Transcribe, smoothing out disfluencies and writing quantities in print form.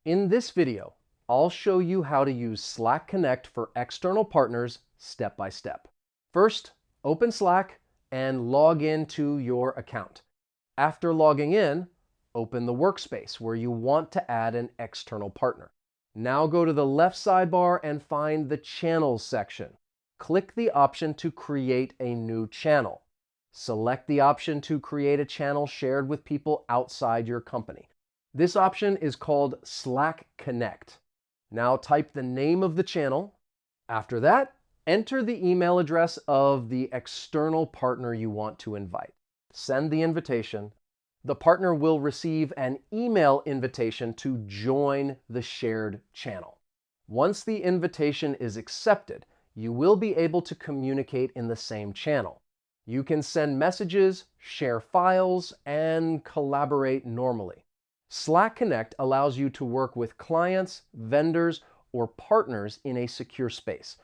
In this video, I'll show you how to use Slack Connect for external partners step by step. First, open Slack and log into your account. After logging in, open the workspace where you want to add an external partner. Now go to the left sidebar and find the Channels section. Click the option to create a new channel. Select the option to create a channel shared with people outside your company. This option is called Slack Connect. Now type the name of the channel. After that, enter the email address of the external partner you want to invite. Send the invitation. The partner will receive an email invitation to join the shared channel. Once the invitation is accepted, you will be able to communicate in the same channel. You can send messages, share files, and collaborate normally. Slack Connect allows you to work with clients, vendors, or partners in a secure space.